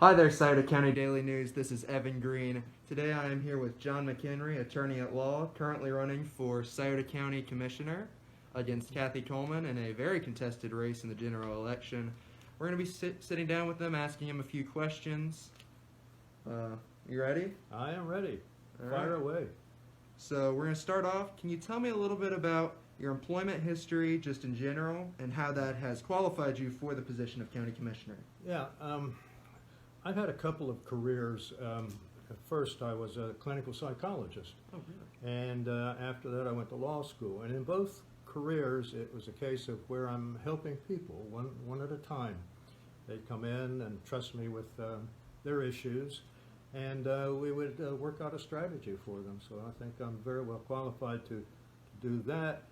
Hi there, Scioto County Daily News. This is Evan Green. Today I am here with John McHenry, attorney at law, currently running for Scioto County Commissioner against Kathy Coleman in a very contested race in the general election. We're going to be sitting down with them, asking him a few questions. You ready? I am ready. All Fire right. away. So we're going to start off. Can you tell me a little bit about your employment history, just in general, and how that has qualified you for the position of County Commissioner? Yeah, I've had a couple of careers. At first, I was a clinical psychologist, Oh, really? and after that, I went to law school. And in both careers, it was a case of where I'm helping people one at a time. They'd come in and trust me with their issues, and we would work out a strategy for them. So I think I'm very well qualified to do that.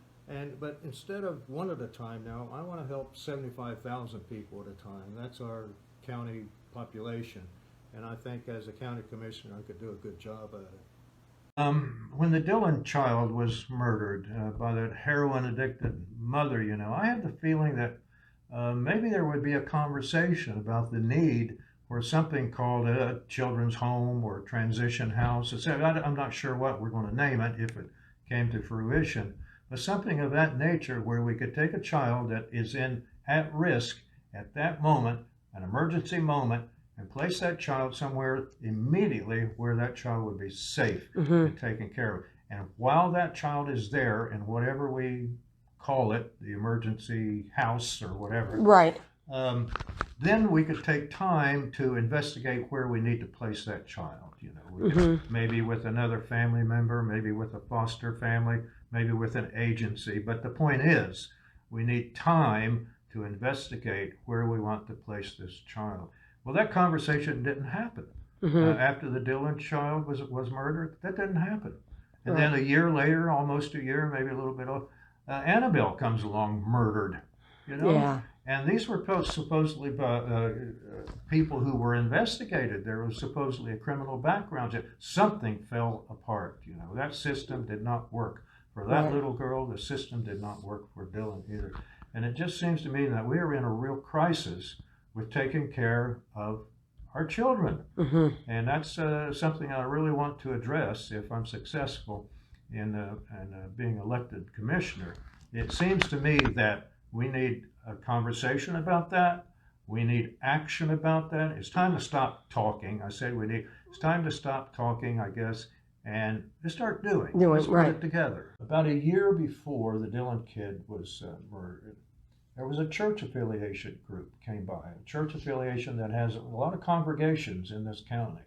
But instead of one at a time now, I want to help 75,000 people at a time. That's our county population, and I think as a county commissioner I could do a good job at it. When the Dillon child was murdered by that heroin addicted mother, I had the feeling that maybe there would be a conversation about the need for something called a children's home or transition house. I'm not sure what we're going to name it if it came to fruition, but something of that nature where we could take a child that is at risk at that moment, an emergency moment, and place that child somewhere immediately where that child would be safe and taken care of. And while that child is there in whatever we call it, the emergency house or whatever, Right. then we could take time to investigate where we need to place that child. We could, maybe with another family member, maybe with a foster family, maybe with an agency. But the point is, we need time to investigate where we want to place this child. Well, that conversation didn't happen. After the Dillon child was murdered. That didn't happen. And then a year later, almost a year, maybe a little bit of, Annabelle comes along murdered. Yeah. And these were supposedly people who were investigated. There was supposedly a criminal background check. Something fell apart. That system did not work for that little girl. The system did not work for Dillon either. And it just seems to me that we are in a real crisis with taking care of our children. And that's something I really want to address if I'm successful in being elected commissioner. It seems to me that we need a conversation about that. We need action about that. It's time to stop talking. It's time to stop talking, I guess, and to start doing. Let's put it together. About a year before the Dillon kid was murdered, there was a church affiliation group came by, a church affiliation that has a lot of congregations in this county.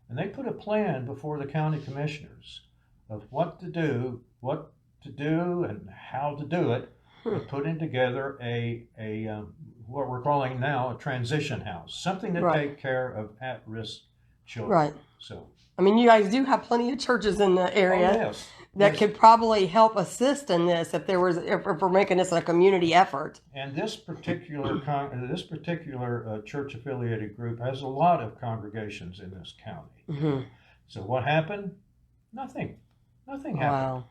And they put a plan before the county commissioners of what to do and how to do it, and putting together a what we're calling now a transition house, something to take care of at-risk children. Right. So, I mean, you guys do have plenty of churches in the area that could probably help assist in this if we're making this a community effort. And this particular church affiliated group has a lot of congregations in this county. So what happened? Nothing happened. Wow.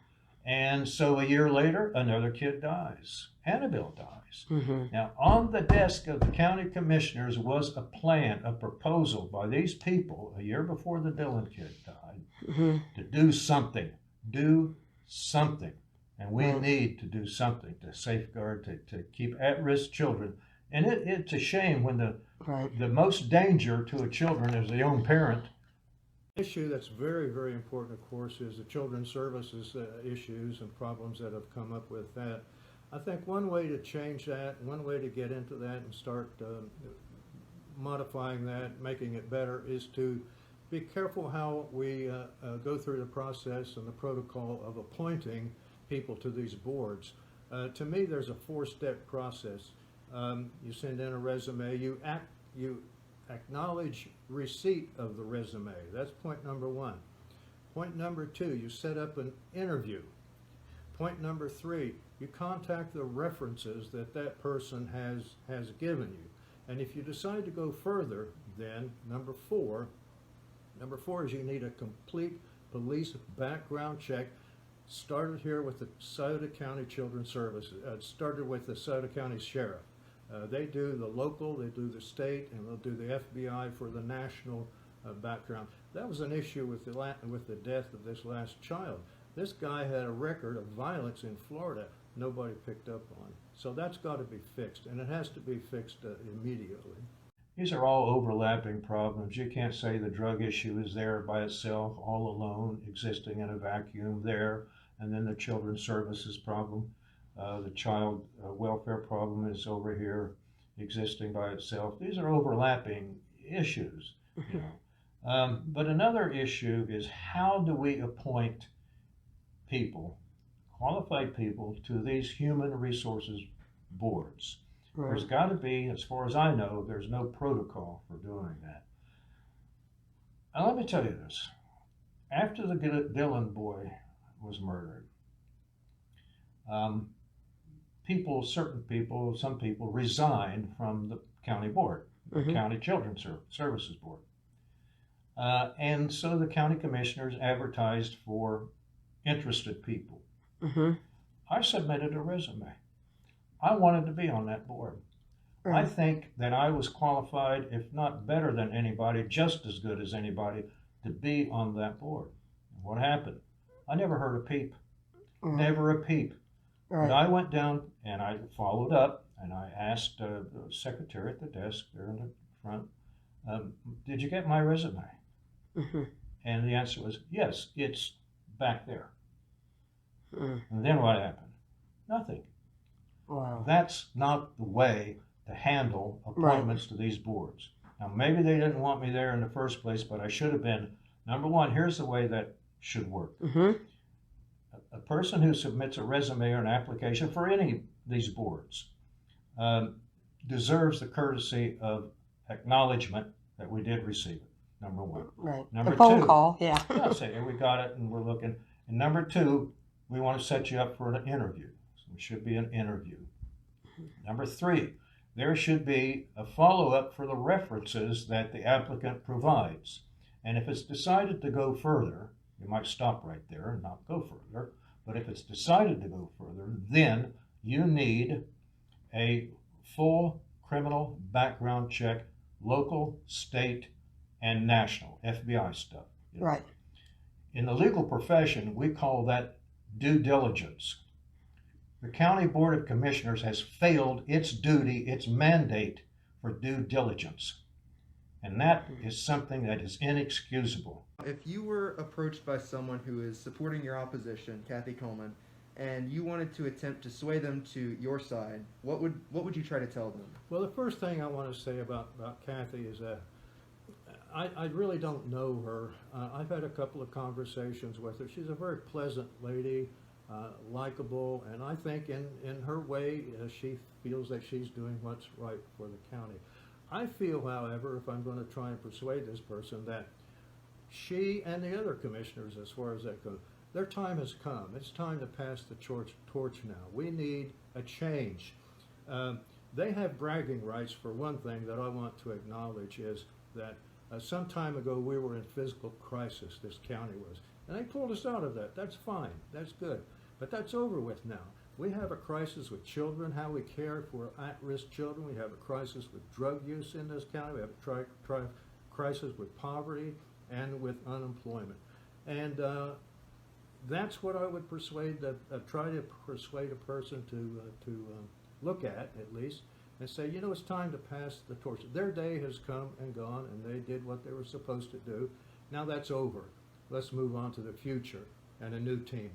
And so a year later, another kid dies. Annabelle dies. Now, on the desk of the county commissioners was a plan, a proposal by these people a year before the Dillon kid died to do something. Do something. And we need to do something to safeguard, to keep at-risk children. And it's a shame when the most danger to a children is the young parent. Issue that's very, very important, of course, is the children's services issues and problems that have come up with that. I think one way to change that, one way to get into that and start modifying that, making it better, is to be careful how we go through the process and the protocol of appointing people to these boards. To me, there's a four-step process. You send in a resume, you acknowledge receipt of the resume. That's point number one. Point number two, you set up an interview. Point number three, you contact the references that person has given you. And if you decide to go further, then number four is you need a complete police background check. Started here with the Scioto County Children's Services. Started with the Scioto County Sheriff. They do the local, they do the state, and they'll do the FBI for the national background. That was an issue with the death of this last child. This guy had a record of violence in Florida nobody picked up on. So that's got to be fixed, and it has to be fixed immediately. These are all overlapping problems. You can't say the drug issue is there by itself, all alone, existing in a vacuum there, and then the children's services problem, the child welfare problem is over here, existing by itself. These are overlapping issues. You know. But another issue is, how do we appoint people, qualified people, to these human resources boards? Right. There's got to be, as far as I know, there's no protocol for doing that. Now, let me tell you this. After the Dillon boy was murdered, some people resigned from the county board, the County Children's Services Board. And so the county commissioners advertised for interested people. I submitted a resume. I wanted to be on that board. I think that I was qualified, if not better than anybody, just as good as anybody, to be on that board. What happened? I never heard a peep. Never a peep. But I went down and I followed up, and I asked the secretary at the desk there in the front, did you get my resume? And the answer was, yes, it's back there. And then what happened? Nothing. Wow. That's not the way to handle appointments to these boards. Now, maybe they didn't want me there in the first place, but I should have been. Number one, here's the way that should work. A person who submits a resume or an application for any of these boards deserves the courtesy of acknowledgement that we did receive it, number one. Right. Number A phone two, call, yeah. I'll say, hey, we got it and we're looking. And number two, we want to set you up for an interview. So it should be an interview. Number three, there should be a follow-up for the references that the applicant provides. And if it's decided to go further, you might stop right there and not go further. But if it's decided to go further, then you need a full criminal background check, local, state, and national, FBI stuff. You know. Right. In the legal profession, we call that due diligence. The County Board of Commissioners has failed its duty, its mandate for due diligence. And that is something that is inexcusable. If you were approached by someone who is supporting your opposition, Kathy Coleman, and you wanted to attempt to sway them to your side, what would you try to tell them? Well, the first thing I want to say about Kathy is that I really don't know her. I've had a couple of conversations with her. She's a very pleasant lady, likable, and I think in her way she feels that she's doing what's right for the county. I feel, however, if I'm going to try and persuade this person, that she and the other commissioners, as far as that goes, their time has come. It's time to pass the torch now. We need a change. They have bragging rights. For one thing that I want to acknowledge is that some time ago we were in physical crisis, this county was, and they pulled us out of that. That's fine. That's good. But that's over with now. We have a crisis with children, how we care for at-risk children. We have a crisis with drug use in this county. We have a crisis with poverty and with unemployment. And that's what I would try to persuade a person to look at least, and say, you know, it's time to pass the torch. Their day has come and gone, and they did what they were supposed to do. Now that's over. Let's move on to the future and a new team.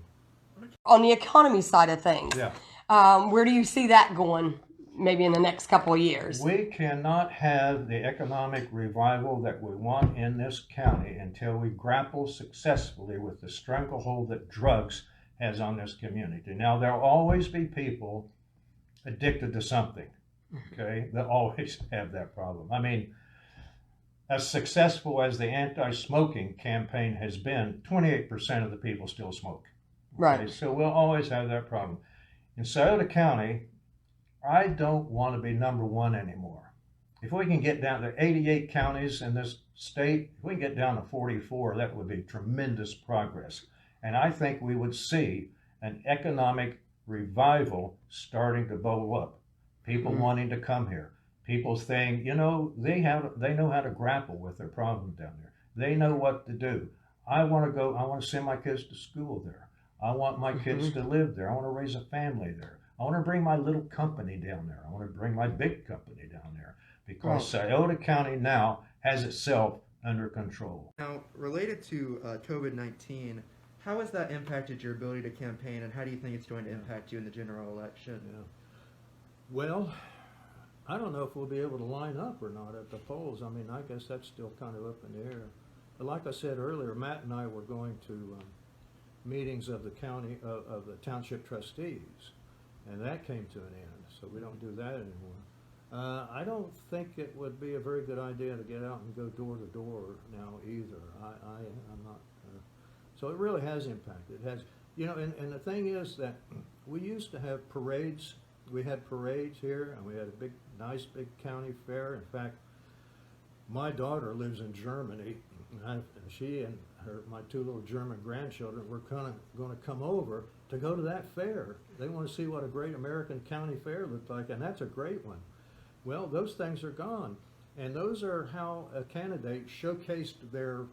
On the economy side of things, where do you see that going maybe in the next couple of years? We cannot have the economic revival that we want in this county until we grapple successfully with the stranglehold that drugs has on this community. Now, there'll always be people addicted to something, okay? They'll always have that problem. I mean, as successful as the anti-smoking campaign has been, 28% of the people still smoke. Okay? Right. So we'll always have that problem. In Scioto County, I don't want to be number one anymore. If we can get down to 88 counties in this state, if we can get down to 44, that would be tremendous progress. And I think we would see an economic revival starting to bubble up. people wanting to come here, people saying, you know, they know how to grapple with their problems down there. They know what to do. I want to send my kids to school there. I want my kids to live there. I want to raise a family there. I want to bring my little company down there. I want to bring my big company down there because Scioto County now has itself under control. Now, related to COVID-19, how has that impacted your ability to campaign, and how do you think it's going to impact you in the general election? Yeah. Well, I don't know if we'll be able to line up or not at the polls. I mean, I guess that's still kind of up in the air. But like I said earlier, Matt and I were going to meetings of the county of the township trustees, and that came to an end. So we don't do that anymore. I don't think it would be a very good idea to get out and go door to door now either. I'm not. So it really has impacted. It has, you know, and the thing is that we used to have parades. We had parades here, and we had a nice big county fair. In fact, my daughter lives in Germany, and she and my two little German grandchildren were going to come over to go to that fair. They want to see what a great American county fair looked like, and that's a great one. Well, those things are gone, and those are how a candidate showcased their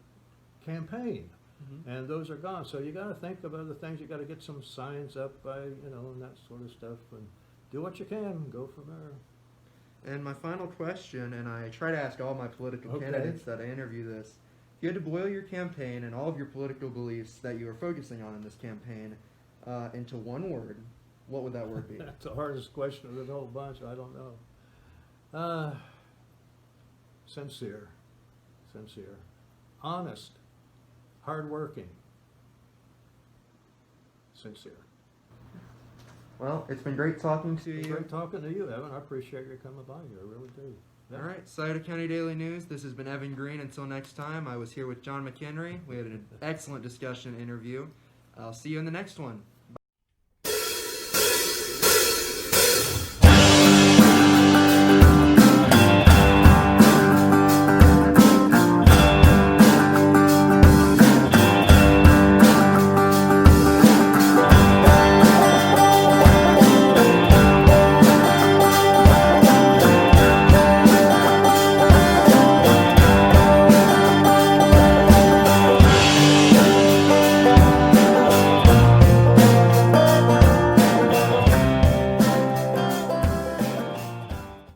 campaign. And those are gone. So you got to think of other things. You got to get some signs up by, you know, and that sort of stuff, and do what you can. Go from there. And my final question, and I try to ask all my political candidates that I interview this: if you had to boil your campaign and all of your political beliefs that you are focusing on in this campaign into one word, what would that word be? That's the hardest question of the whole bunch. I don't know. Sincere, honest. Hardworking, sincere. Well, it's been great talking to you. Great talking to you, Evan. I appreciate you coming by here. I really do. Yeah. All right, Scioto County Daily News. This has been Evan Green. Until next time, I was here with John McHenry. We had an excellent discussion interview. I'll see you in the next one.